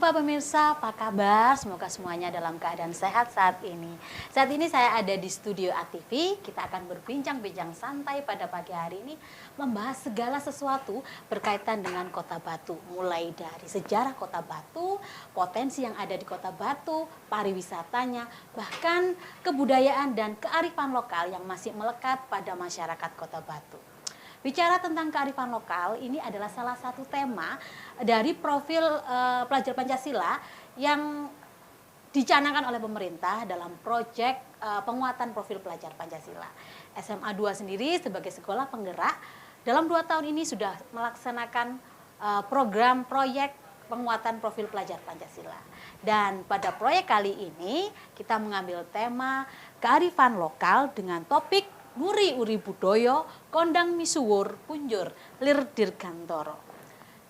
jumpa pemirsa, apa kabar? Semoga semuanya dalam keadaan sehat saat ini. Saat ini saya ada di studio ATV, kita akan berbincang-bincang santai pada pagi hari ini membahas segala sesuatu berkaitan dengan Kota Batu. Mulai dari sejarah Kota Batu, potensi yang ada di Kota Batu, pariwisatanya, bahkan kebudayaan dan kearifan lokal yang masih melekat pada masyarakat Kota Batu. Bicara tentang kearifan lokal, ini adalah salah satu tema dari profil pelajar Pancasila yang dicanangkan oleh pemerintah dalam proyek penguatan profil pelajar Pancasila. SMA 2 sendiri sebagai sekolah penggerak dalam 2 tahun ini sudah melaksanakan program proyek penguatan profil pelajar Pancasila. Dan pada proyek kali ini kita mengambil tema kearifan lokal dengan topik Muri Uri Budoyo, Kondang Misuwur, Punjur, Lir Dirgantoro.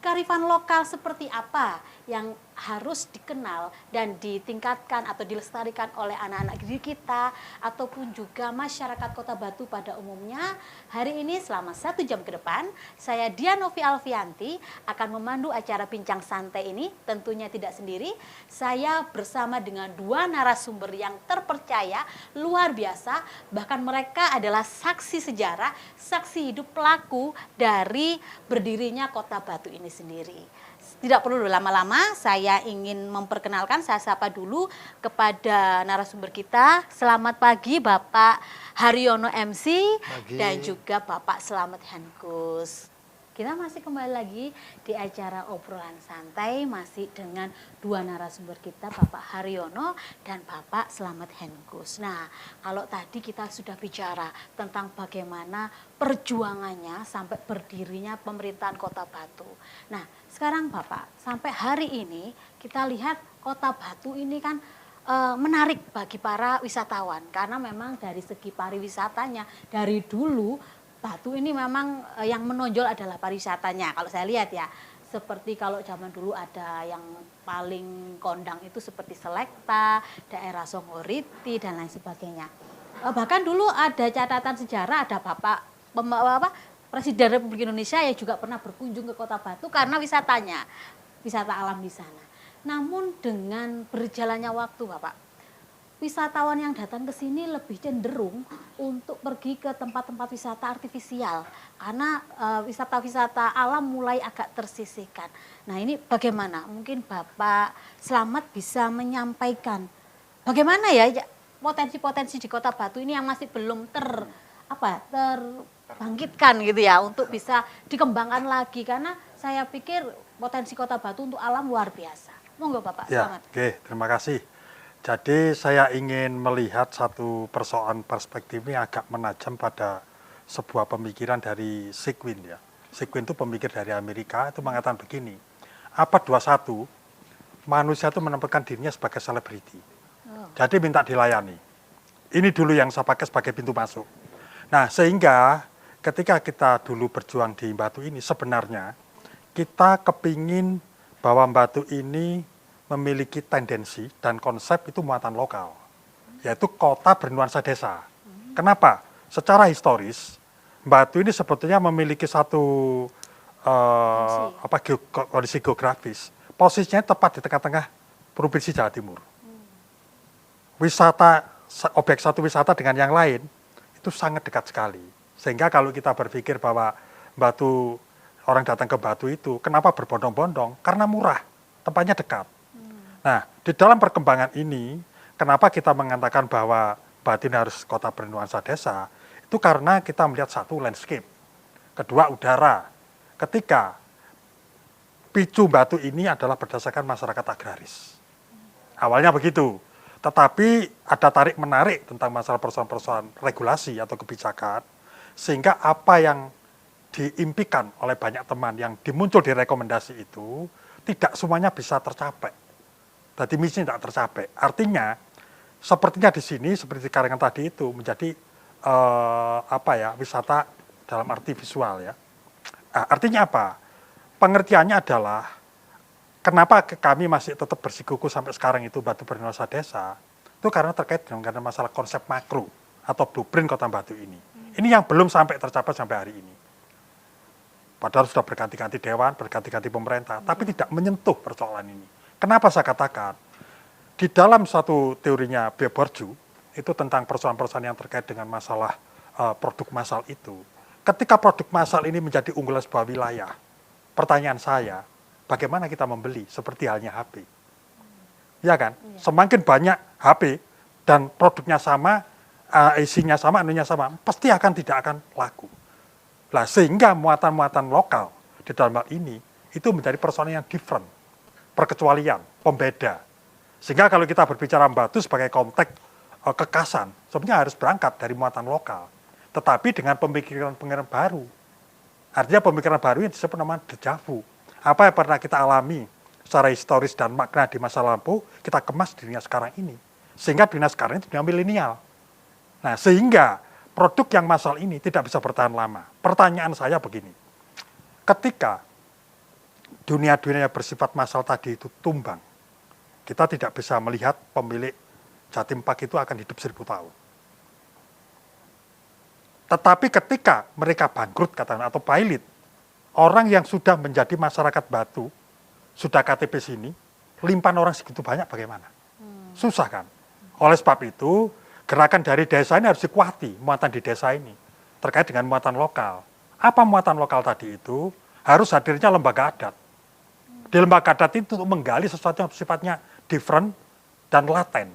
Kearifan lokal seperti apa yang harus dikenal dan ditingkatkan atau dilestarikan oleh anak-anak didik kita ataupun juga masyarakat Kota Batu pada umumnya. Hari ini selama 1 jam ke depan, saya Dianovi Alfianti akan memandu acara bincang santai ini. Tentunya tidak sendiri, saya bersama dengan 2 narasumber yang terpercaya, luar biasa. Bahkan mereka adalah saksi sejarah, saksi hidup pelaku dari berdirinya Kota Batu ini sendiri. Tidak perlu lama-lama, saya ingin memperkenalkan, saya sapa dulu kepada narasumber kita. Selamat pagi Bapak Haryono MC dan juga Bapak Slamet Henkus. Kita masih kembali lagi di acara obrolan santai, masih dengan 2 narasumber kita, Bapak Haryono dan Bapak Slamet Henkus. Nah, kalau tadi kita sudah bicara tentang bagaimana perjuangannya sampai berdirinya pemerintahan Kota Batu. Nah, sekarang Bapak, sampai hari ini kita lihat Kota Batu ini kan menarik bagi para wisatawan. Karena memang dari segi pariwisatanya, dari dulu Batu ini memang yang menonjol adalah pariwisatanya. Kalau saya lihat ya, seperti kalau zaman dulu ada yang paling kondang itu seperti Selekta, daerah Songoriti dan lain sebagainya. Bahkan dulu ada catatan sejarah, ada Presiden Republik Indonesia yang juga pernah berkunjung ke Kota Batu karena wisatanya, wisata alam di sana. Namun dengan berjalannya waktu Bapak, wisatawan yang datang ke sini lebih cenderung untuk pergi ke tempat-tempat wisata artifisial karena wisata-wisata alam mulai agak tersisihkan. Nah, ini bagaimana? Mungkin Bapak Slamet bisa menyampaikan bagaimana ya potensi-potensi di Kota Batu ini yang masih belum terbangkitkan gitu ya untuk bisa dikembangkan lagi, karena saya pikir potensi Kota Batu untuk alam luar biasa. Monggo Bapak Slamet. Oke, terima kasih. Jadi saya ingin melihat satu persoalan perspektif ini agak menajam pada sebuah pemikiran dari Sigwin ya. Sigwin itu pemikir dari Amerika, itu mengatakan begini, abad 21 manusia itu menempatkan dirinya sebagai selebriti. Jadi minta dilayani. Ini dulu yang saya pakai sebagai pintu masuk. Nah, sehingga ketika kita dulu berjuang di Batu ini, sebenarnya kita kepingin bahwa Batu ini memiliki tendensi dan konsep itu muatan lokal, yaitu kota bernuansa desa. Kenapa? Secara historis, Batu ini sebetulnya memiliki satu kondisi geografis. Posisinya tepat di tengah-tengah Provinsi Jawa Timur. Objek satu wisata dengan yang lain itu sangat dekat sekali. Sehingga kalau kita berpikir bahwa Batu, orang datang ke Batu itu, kenapa berbondong-bondong? Karena murah, tempatnya dekat. Nah, di dalam perkembangan ini, kenapa kita mengatakan bahwa Batu ini harus kota bernuansa desa, itu karena kita melihat satu landscape, kedua udara. Ketika picu Batu ini adalah berdasarkan masyarakat agraris. Awalnya begitu, tetapi ada tarik-menarik tentang masalah persoalan-persoalan regulasi atau kebijakan, sehingga apa yang diimpikan oleh banyak teman yang dimuncul di rekomendasi itu, tidak semuanya bisa tercapai. Tadi misi tidak tercapai. Artinya, sepertinya di sini seperti karangan tadi itu menjadi wisata dalam arti visual ya. Artinya apa? Pengertiannya adalah kenapa kami masih tetap bersikukuh sampai sekarang itu Batu bernuansa desa, itu karena terkait dengan masalah konsep makro atau blueprint Kota Batu ini. Ini yang belum sampai tercapai sampai hari ini. Padahal sudah berganti-ganti dewan, berganti-ganti pemerintah, tapi tidak menyentuh persoalan ini. Kenapa saya katakan? Di dalam satu teorinya Bourdieu, itu tentang persoalan-persoalan yang terkait dengan masalah produk massal itu. Ketika produk massal ini menjadi unggulan sebuah wilayah, pertanyaan saya, bagaimana kita membeli seperti halnya HP? Ya kan? Iya. Semakin banyak HP dan produknya sama, isinya sama, anunya sama, pasti tidak akan laku. Nah, sehingga muatan-muatan lokal di dalam hal ini itu menjadi persoalan yang different, perkecualian, pembeda. Sehingga kalau kita berbicara batu sebagai konteks kekasan, sebenarnya harus berangkat dari muatan lokal. Tetapi dengan pemikiran-pemikiran baru. Artinya pemikiran baru yang disebut namanya déjà vu. Apa yang pernah kita alami secara historis dan makna di masa lampau, kita kemas di dunia sekarang ini. Sehingga dunia sekarang ini dunia milenial. Nah, sehingga produk yang massal ini tidak bisa bertahan lama. Pertanyaan saya begini, ketika dunia-dunia yang bersifat massal tadi itu tumbang, kita tidak bisa melihat pemilik Jatim Park itu akan hidup 1000 tahun. Tetapi ketika mereka bangkrut katakan atau pilot, orang yang sudah menjadi masyarakat batu, sudah KTP sini, limpahan orang segitu banyak bagaimana? Susah kan? Oleh sebab itu, gerakan dari desa ini harus dikuati, muatan di desa ini, terkait dengan muatan lokal. Apa muatan lokal tadi itu? Harus hadirnya lembaga adat. Di lembaga adat itu untuk menggali sesuatu yang sifatnya different dan laten,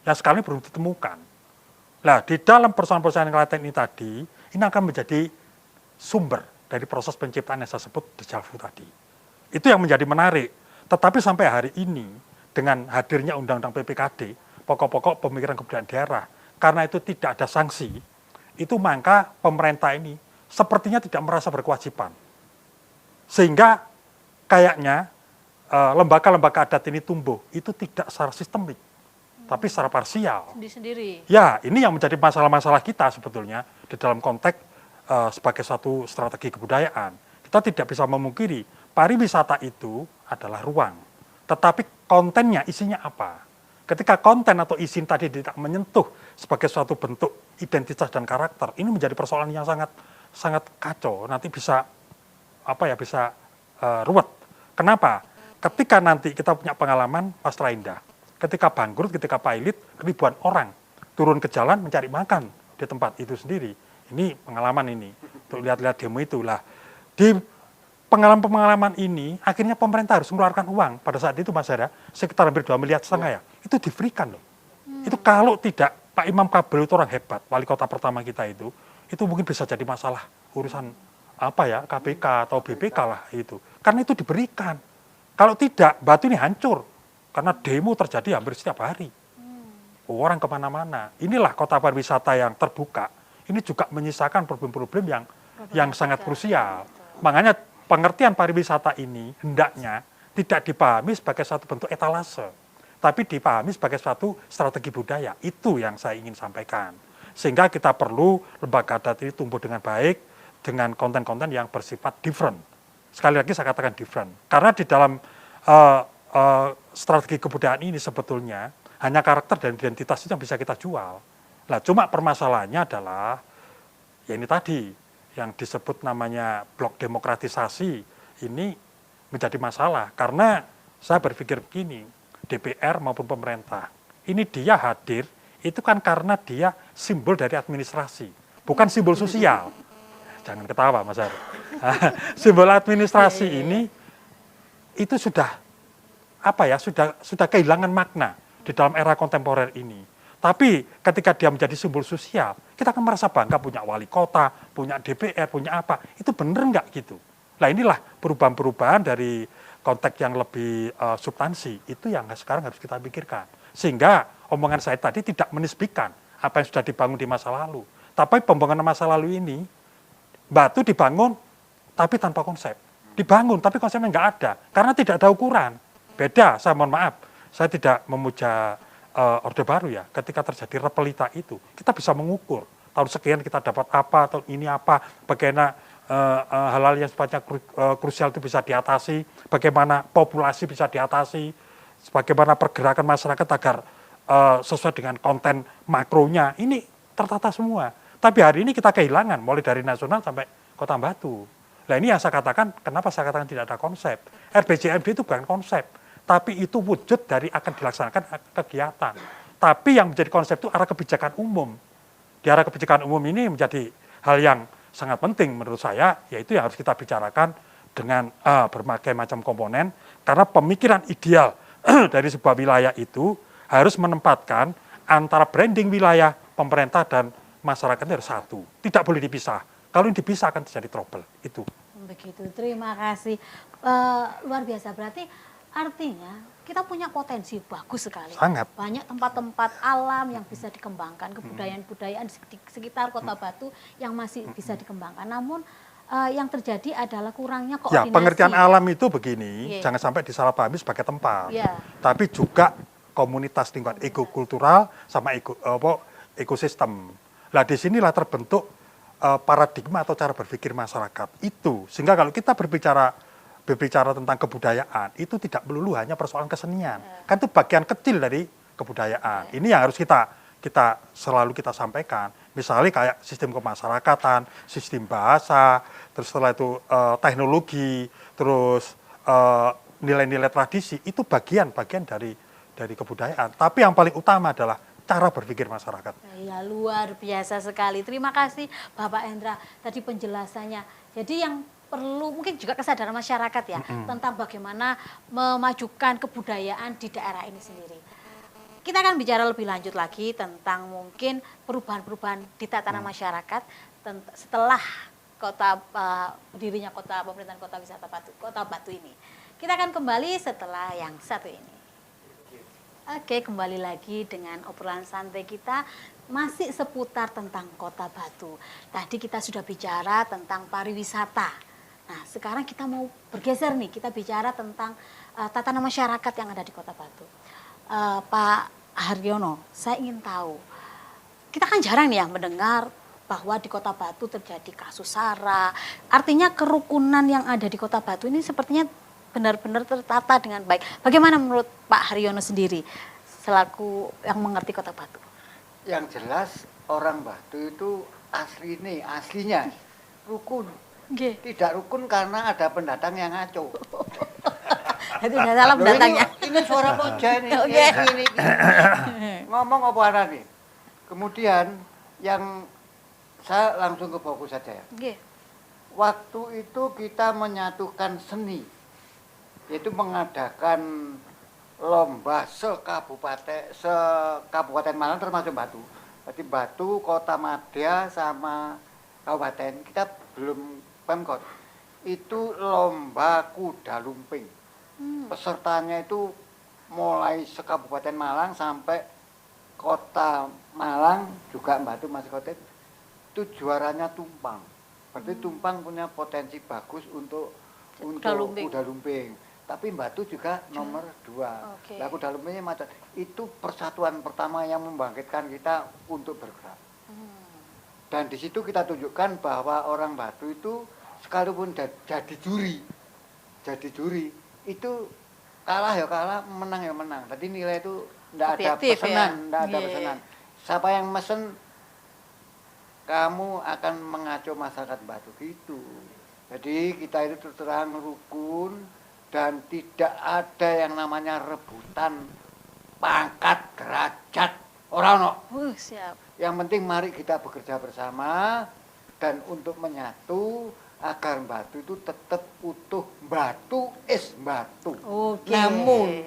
yang sekarang ini belum ditemukan. Nah, di dalam persoalan-persoalan yang laten ini tadi, ini akan menjadi sumber dari proses penciptaan yang saya sebut déjà vu tadi. Itu yang menjadi menarik. Tetapi sampai hari ini, dengan hadirnya Undang-Undang PPKD, pokok-pokok pemikiran kebudayaan daerah, karena itu tidak ada sanksi, itu maka pemerintah ini sepertinya tidak merasa berkewajiban. Sehingga kayaknya lembaga-lembaga adat ini tumbuh, itu tidak secara sistemik, tapi secara parsial. Sendiri-sendiri. Ya, ini yang menjadi masalah-masalah kita sebetulnya di dalam konteks sebagai satu strategi kebudayaan. Kita tidak bisa memungkiri pariwisata itu adalah ruang, tetapi kontennya, isinya apa? Ketika konten atau isi tadi tidak menyentuh sebagai suatu bentuk identitas dan karakter, ini menjadi persoalan yang sangat kacau. Nanti bisa ruwet. Kenapa? Ketika nanti kita punya pengalaman Pastra Indah, ketika bangkrut, ketika pilot, ribuan orang turun ke jalan mencari makan di tempat itu sendiri. Ini pengalaman ini, untuk lihat-lihat demo itulah. Di pengalaman-pengalaman ini, akhirnya pemerintah harus mengeluarkan uang. Pada saat itu Mas Hera, sekitar hampir 2,5 miliar ya. Itu diberikan loh. Itu kalau tidak, Pak Imam Kabel itu orang hebat, wali kota pertama kita itu mungkin bisa jadi masalah urusan KPK atau BPK lah itu. Karena itu diberikan. Kalau tidak, Batu ini hancur. Karena demo terjadi hampir setiap hari. Orang kemana-mana. Inilah kota pariwisata yang terbuka. Ini juga menyisakan problem-problem yang sangat krusial. Makanya pengertian pariwisata ini hendaknya tidak dipahami sebagai satu bentuk etalase, tapi dipahami sebagai suatu strategi budaya. Itu yang saya ingin sampaikan. Sehingga kita perlu lembaga adat ini tumbuh dengan baik, dengan konten-konten yang bersifat different. Sekali lagi saya katakan different. Karena di dalam strategi kebudayaan ini sebetulnya hanya karakter dan identitas itu yang bisa kita jual. Nah, cuma permasalahannya adalah ya ini tadi yang disebut namanya blok demokratisasi ini menjadi masalah. Karena saya berpikir begini, DPR maupun pemerintah, ini dia hadir itu kan karena dia simbol dari administrasi, bukan simbol sosial. Jangan ketawa Mas Ari. Simbol administrasi ini itu sudah sudah kehilangan makna di dalam era kontemporer ini. Tapi ketika dia menjadi simbol sosial, kita akan merasa bangga punya wali kota, punya DPR, punya apa. Itu benar nggak gitu? Nah inilah perubahan-perubahan dari konteks yang lebih substansi. Itu yang sekarang harus kita pikirkan. Sehingga omongan saya tadi tidak menisbikan apa yang sudah dibangun di masa lalu. Tapi pembangunan masa lalu ini, Batu dibangun tapi tanpa konsep. Dibangun tapi konsepnya nggak ada. Karena tidak ada ukuran. Beda, saya mohon maaf. Saya tidak memuja Orde Baru ya, ketika terjadi repelita itu, kita bisa mengukur tahun sekian kita dapat apa, tahun ini apa, bagaimana hal-hal yang sifatnya krusial itu bisa diatasi, bagaimana populasi bisa diatasi, bagaimana pergerakan masyarakat agar sesuai dengan konten makronya, ini tertata semua. Tapi hari ini kita kehilangan, mulai dari nasional sampai Kota Batu. Nah ini yang saya katakan, kenapa saya katakan tidak ada konsep. RBJMD itu bukan konsep, tapi itu wujud dari akan dilaksanakan kegiatan. Tapi yang menjadi konsep itu arah kebijakan umum. Di arah kebijakan umum ini menjadi hal yang sangat penting menurut saya, yaitu yang harus kita bicarakan dengan berbagai macam komponen, karena pemikiran ideal dari sebuah wilayah itu harus menempatkan antara branding wilayah, pemerintah, dan masyarakatnya harus satu. Tidak boleh dipisah. Kalau ini dipisah akan terjadi trouble. Itu. Begitu, terima kasih. Luar biasa, berarti artinya kita punya potensi bagus sekali. Sangat. Banyak tempat-tempat alam yang bisa dikembangkan, kebudayaan-budayaan di sekitar Kota Batu yang masih bisa dikembangkan. Namun yang terjadi adalah kurangnya koordinasi. Ya, pengertian alam itu begini, jangan sampai disalahpahami sebagai tempat. Tapi juga komunitas lingkungan ekokultural sama ekosistem. Nah, disinilah terbentuk paradigma atau cara berpikir masyarakat itu. Sehingga kalau kita berbicara tentang kebudayaan, itu tidak melulu hanya persoalan kesenian. Kan itu bagian kecil dari kebudayaan. Ini yang harus kita selalu kita sampaikan. Misalnya kayak sistem kemasyarakatan, sistem bahasa, terus setelah itu teknologi, terus nilai-nilai tradisi, itu bagian-bagian dari kebudayaan. Tapi yang paling utama adalah cara berpikir masyarakat. Ya, luar biasa sekali. Terima kasih Bapak Hendra tadi penjelasannya. Jadi yang perlu mungkin juga kesadaran masyarakat ya tentang bagaimana memajukan kebudayaan di daerah ini sendiri. Kita akan bicara lebih lanjut lagi tentang mungkin perubahan-perubahan di tatanan masyarakat setelah berdirinya pemerintahan kota wisata Kota Batu ini. Kita akan kembali setelah yang satu ini. Oke, kembali lagi dengan obrolan santai kita masih seputar tentang Kota Batu. Tadi kita sudah bicara tentang pariwisata. Nah, sekarang kita mau bergeser nih, kita bicara tentang tatanan masyarakat yang ada di Kota Batu. Pak Haryono, saya ingin tahu, kita kan jarang nih ya mendengar bahwa di Kota Batu terjadi kasus SARA. Artinya kerukunan yang ada di Kota Batu ini sepertinya benar-benar tertata dengan baik. Bagaimana menurut Pak Haryono sendiri selaku yang mengerti Kota Batu? Yang jelas orang Batu itu aslinya rukun. Tidak rukun karena ada pendatang yang ngaco. Itu sudah salah pendatangnya. Ini suara poja ini. Ini. Ngomong apa nih? Kemudian yang saya langsung ke fokus saja ya. Waktu itu kita menyatukan seni, yaitu mengadakan lomba sekabupaten Malang termasuk Batu. Jadi Batu, Kota Madya sama kabupaten kita belum Pemkot. Itu lomba kuda lumping. Pesertanya itu mulai sekabupaten Malang sampai Kota Malang juga Batu masih kota. Itu juaranya Tumpang. Berarti Tumpang punya potensi bagus untuk kuda lumping. Tapi Batu juga nomor 2. Nah, kuda lumpingnya macam itu persatuan pertama yang membangkitkan kita untuk bergerak. Dan di situ kita tunjukkan bahwa orang Batu itu sekalipun jadi juri itu kalah ya kalah, menang ya menang. Tadi nilai itu tidak ada pesanan, tidak ada pesanan. Siapa yang mesen kamu akan mengacu masyarakat Batu gitu. Jadi kita itu terus terang rukun dan tidak ada yang namanya rebutan pangkat derajat orang no. Siap. Yang penting mari kita bekerja bersama dan untuk menyatu agar Batu itu tetap utuh. Batu is Batu. Namun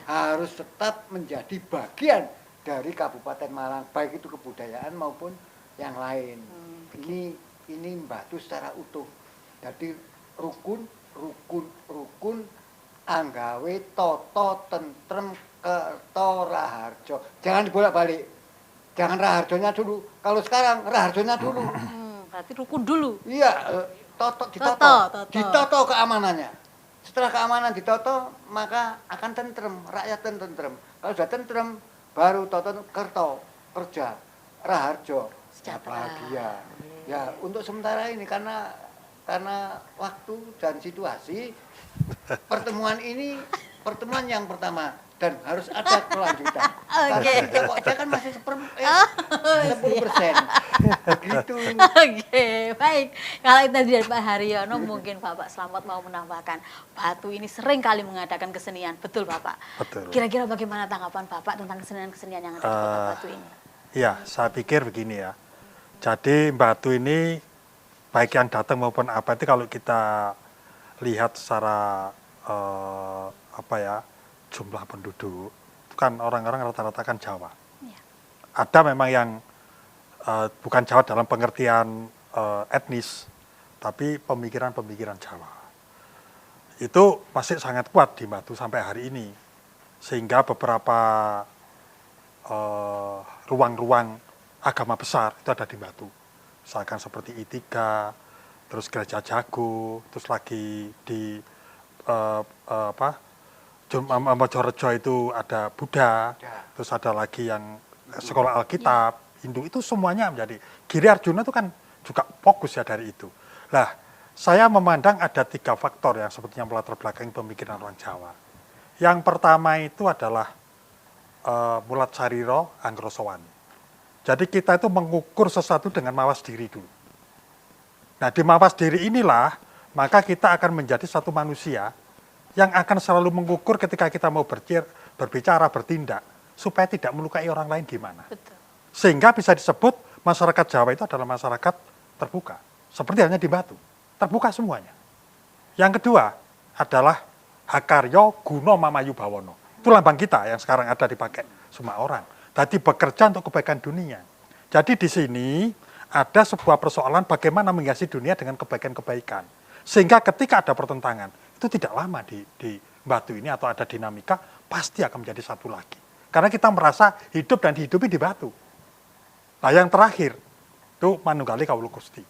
harus tetap menjadi bagian dari Kabupaten Malang, baik itu kebudayaan maupun yang lain. Ini Batu secara utuh. Jadi rukun anggawe toto tentrem kerto raharjo. Jangan dibolak-balik. Jangan raharjonya dulu. Kalau sekarang raharjonya dulu. Berarti rukun dulu. Iya, ditoto keamanannya. Setelah keamanan ditoto, maka akan tentrem, rakyat tentrem. Kalau sudah tentrem, baru toto kerto, kerja, raharjo, bahagia. Ya, untuk sementara ini karena waktu dan situasi pertemuan yang pertama dan harus ada kelanjutan. Oke. Kok dia kan masih 10%. Begitu. Oke, baik. Kalau itu dari Pak Haryono, mungkin Bapak Slamet mau menambahkan, Batu ini sering kali mengadakan kesenian, betul Bapak? Betul. Kira-kira bagaimana tanggapan Bapak tentang kesenian-kesenian yang ada di Kota Batu ini? Iya, saya pikir begini ya. Jadi Batu ini baik yang datang maupun apa itu kalau kita lihat secara jumlah penduduk itu kan orang-orang rata-rata kan Jawa. Iya. Ada memang yang bukan Jawa dalam pengertian etnis, tapi pemikiran-pemikiran Jawa. Itu masih sangat kuat di Batu sampai hari ini. Sehingga beberapa ruang-ruang agama besar itu ada di Batu. Misalkan seperti I3, terus Gereja Jago, terus lagi di Mojorejo itu ada Buddha, terus ada lagi yang sekolah Alkitab, Hindu, itu semuanya menjadi. Giri Arjuna itu kan juga fokus ya dari itu. Nah, saya memandang ada 3 faktor yang sebetulnya melatar belakangi pemikiran orang Jawa. Yang pertama itu adalah mulat sariro anggrosowani. Jadi kita itu mengukur sesuatu dengan mawas diri dulu. Nah, di mawas diri inilah, maka kita akan menjadi satu manusia yang akan selalu mengukur ketika kita mau berbicara, bertindak, supaya tidak melukai orang lain gimana. Betul. Sehingga bisa disebut masyarakat Jawa itu adalah masyarakat terbuka. Seperti halnya di Batu, terbuka semuanya. Yang kedua adalah Hakaryo Guno Mamayu Bawono. Itu lambang kita yang sekarang ada dipakai semua orang. Tadi bekerja untuk kebaikan dunia. Jadi di sini ada sebuah persoalan bagaimana menghiasi dunia dengan kebaikan-kebaikan. Sehingga ketika ada pertentangan, itu tidak lama di Batu ini atau ada dinamika, pasti akan menjadi satu lagi. Karena kita merasa hidup dan dihidupi di Batu. Nah yang terakhir, itu Manunggali Kawulu Gusti.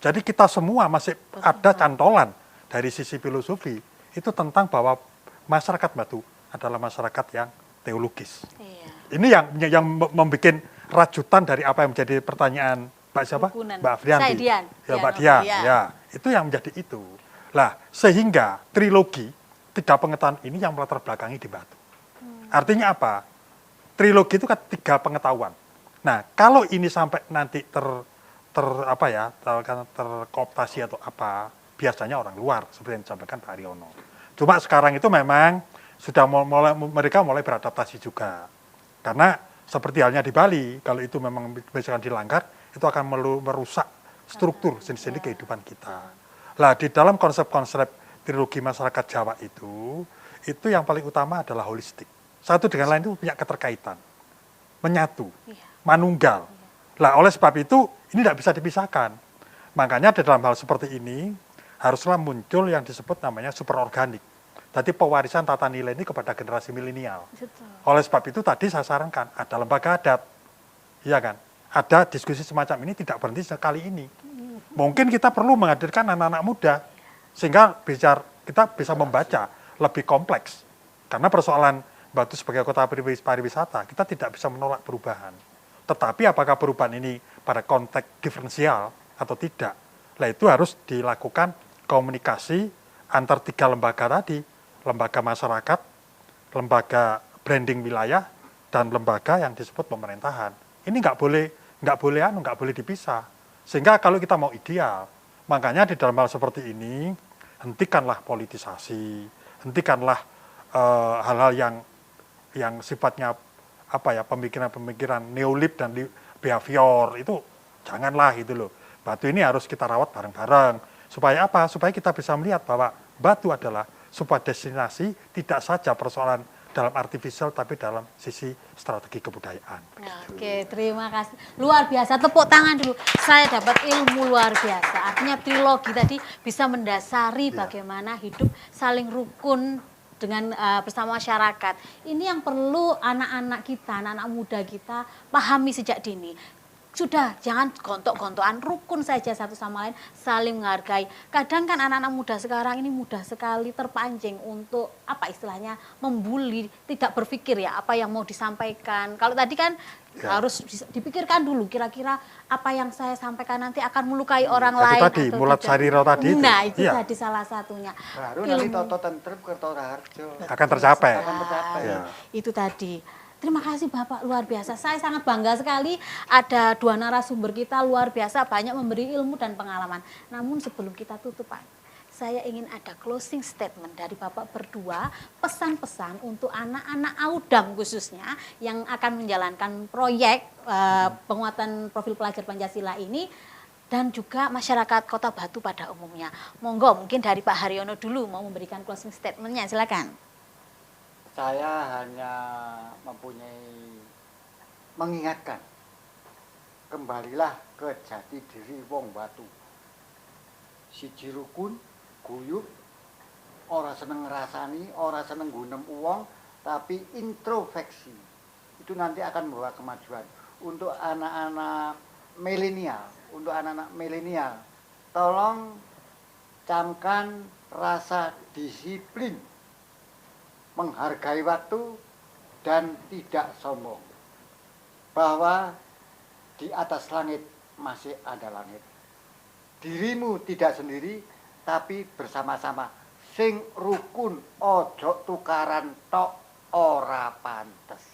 Jadi kita semua masih ada cantolan dari sisi filosofi, itu tentang bahwa masyarakat Batu adalah masyarakat yang teologis. Iya. Ini yang membuat rajutan dari apa yang menjadi pertanyaan Mbak siapa? Rukunan. Mbak Frianti. Dian. Ya, Mbak Dian. Ya, itu yang menjadi itu. Lah, sehingga trilogi 3 pengetahuan ini yang melatar belakangi di Batu. Artinya apa? Trilogi itu kan 3 pengetahuan. Nah, kalau ini sampai nanti terkooptasi atau apa, biasanya orang luar seperti yang disampaikan Pak Haryono. Cuma sekarang itu memang sudah mereka mulai beradaptasi juga. Karena seperti halnya di Bali, kalau itu memang misalkan dilanggar, itu akan merusak struktur sendi-sendi kehidupan kita. Lah di dalam konsep-konsep trilogi masyarakat Jawa itu yang paling utama adalah holistik. Satu dengan lain itu punya keterkaitan, menyatu, manunggal. Lah oleh sebab itu ini tidak bisa dipisahkan. Makanya di dalam hal seperti ini haruslah muncul yang disebut namanya superorganik. Jadi pewarisan tata nilai ini kepada generasi milenial. Oleh sebab itu tadi saya sarankan ada lembaga adat, iya kan? Ada diskusi semacam ini tidak berhenti sekali ini. Mungkin kita perlu menghadirkan anak-anak muda sehingga kita bisa membaca lebih kompleks. Karena persoalan Batu sebagai kota pariwisata, kita tidak bisa menolak perubahan. Tetapi apakah perubahan ini pada konteks diferensial atau tidak? Nah itu harus dilakukan komunikasi antar 3 lembaga tadi, lembaga masyarakat, lembaga branding wilayah, dan lembaga yang disebut pemerintahan. Ini nggak boleh dipisah. Sehingga kalau kita mau ideal, makanya di dalam hal seperti ini, hentikanlah politisasi, hentikanlah hal-hal yang sifatnya pemikiran-pemikiran neolib dan behavior itu janganlah itu loh. Batu ini harus kita rawat bareng-bareng. Supaya apa? Supaya kita bisa melihat bahwa Batu adalah sebuah destinasi tidak saja persoalan dalam artifisial tapi dalam sisi strategi kebudayaan. Oke, terima kasih. Luar biasa, tepuk tangan dulu. Saya dapat ilmu luar biasa. Artinya trilogi tadi bisa mendasari bagaimana hidup saling rukun dengan bersama masyarakat. Ini yang perlu anak-anak kita, anak-anak muda kita pahami sejak dini. Sudah, jangan gontok-gontokan, rukun saja satu sama lain, saling menghargai. Kadang kan anak-anak muda sekarang ini mudah sekali terpancing untuk apa istilahnya membuli, tidak berpikir ya apa yang mau disampaikan. Kalau tadi kan harus dipikirkan dulu kira-kira apa yang saya sampaikan nanti akan melukai orang lain. Tadi, atau mulat tidak. sariro tadi itu. Nah, itu Iya. tadi salah satunya. Baru nanti Toto Tentrem Kertoraharjo. Akan tercapai. Akan tercapai. Ya. Itu tadi. Terima kasih Bapak, luar biasa. Saya sangat bangga sekali ada dua narasumber kita luar biasa, banyak memberi ilmu dan pengalaman. Namun sebelum kita tutup Pak, saya ingin ada closing statement dari Bapak berdua, pesan-pesan untuk anak-anak Audam khususnya yang akan menjalankan proyek penguatan profil pelajar Pancasila ini dan juga masyarakat Kota Batu pada umumnya. Monggo mungkin dari Pak Haryono dulu mau memberikan closing statement-nya, silakan. Saya hanya mengingatkan, kembalilah ke jati diri wong Batu. Siji rukun, guyub, ora seneng ngrasani, ora seneng gunem uang, tapi introspeksi. Itu nanti akan membawa kemajuan. Untuk anak-anak milenial, tolong camkan rasa disiplin, menghargai waktu, dan tidak sombong. Bahwa di atas langit masih ada langit. Dirimu tidak sendiri, tapi bersama-sama. Sing rukun, ojo tukaran tok, ora pantes.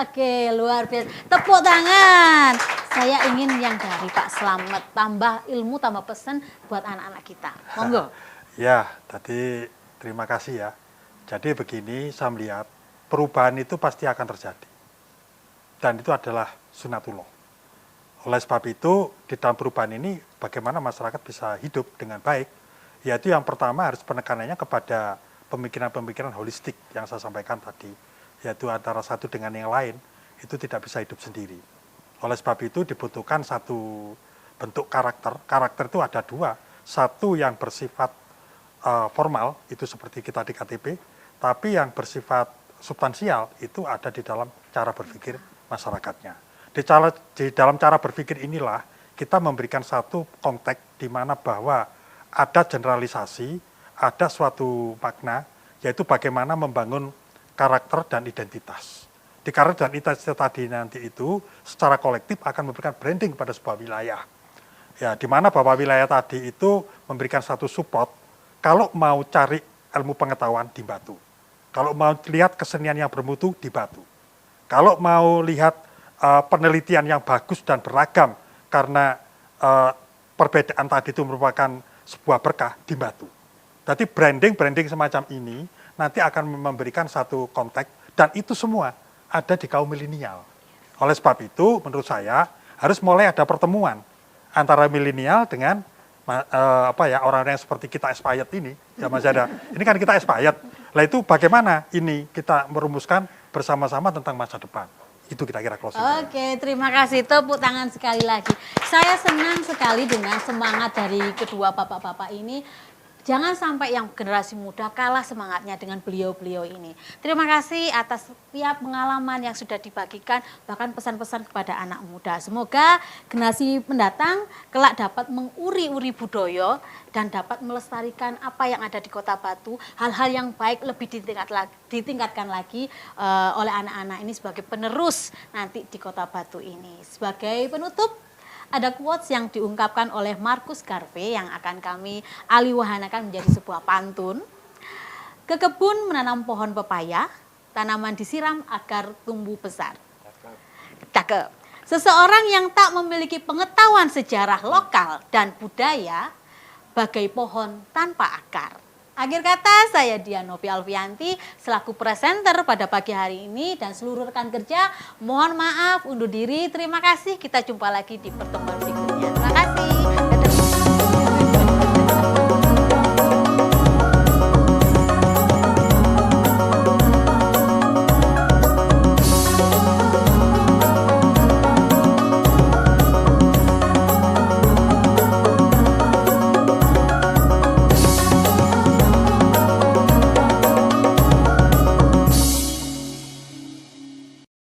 Oke, luar biasa. Tepuk tangan. Saya ingin yang dari Pak Slamet, tambah ilmu, tambah pesan buat anak-anak kita. Monggo. Ya, tadi terima kasih ya. Jadi begini, saya melihat perubahan itu pasti akan terjadi. Dan itu adalah sunatullah. Oleh sebab itu, di dalam perubahan ini, bagaimana masyarakat bisa hidup dengan baik, yaitu yang pertama harus penekanannya kepada pemikiran-pemikiran holistik yang saya sampaikan tadi, yaitu antara satu dengan yang lain, itu tidak bisa hidup sendiri. Oleh sebab itu dibutuhkan satu bentuk karakter. Karakter itu ada dua. Satu yang bersifat formal, itu seperti kita di KTP, tapi yang bersifat substansial itu ada di dalam cara berpikir masyarakatnya. Di dalam cara berpikir inilah kita memberikan satu konteks di mana bahwa ada generalisasi, ada suatu makna, yaitu bagaimana membangun karakter dan identitas. Di karakter dan identitas tadi nanti itu secara kolektif akan memberikan branding pada sebuah wilayah. Ya, di mana bahwa wilayah tadi itu memberikan satu support kalau mau cari ilmu pengetahuan di Batu. Kalau mau lihat kesenian yang bermutu di Batu. Kalau mau lihat penelitian yang bagus dan beragam karena perbedaan tadi itu merupakan sebuah berkah di Batu. Jadi branding semacam ini nanti akan memberikan satu konteks dan itu semua ada di kaum milenial. Oleh sebab itu menurut saya harus mulai ada pertemuan antara milenial dengan orang-orang yang seperti kita expired ini, ya Mas Yada. Ini kan kita expired. Lah itu bagaimana ini kita merumuskan bersama-sama tentang masa depan. Itu kira-kira closing. Oke, terima kasih. Tepuk tangan sekali lagi. Saya senang sekali dengan semangat dari kedua bapak-bapak ini. Jangan sampai yang generasi muda kalah semangatnya dengan beliau-beliau ini. Terima kasih atas setiap pengalaman yang sudah dibagikan, bahkan pesan-pesan kepada anak muda. Semoga generasi mendatang kelak dapat menguri-uri budaya dan dapat melestarikan apa yang ada di Kota Batu. Hal-hal yang baik lebih ditingkatkan lagi oleh anak-anak ini sebagai penerus nanti di Kota Batu ini. Sebagai penutup, ada quotes yang diungkapkan oleh Marcus Garvey yang akan kami alihwahanakan menjadi sebuah pantun. Ke kebun menanam pohon pepaya, tanaman disiram agar tumbuh besar. Cakep. Seseorang yang tak memiliki pengetahuan sejarah lokal dan budaya, bagai pohon tanpa akar. Akhir kata, saya Dianovi Alfianti selaku presenter pada pagi hari ini dan seluruh rekan kerja mohon maaf undur diri. Terima kasih, kita jumpa lagi di pertemuan berikutnya.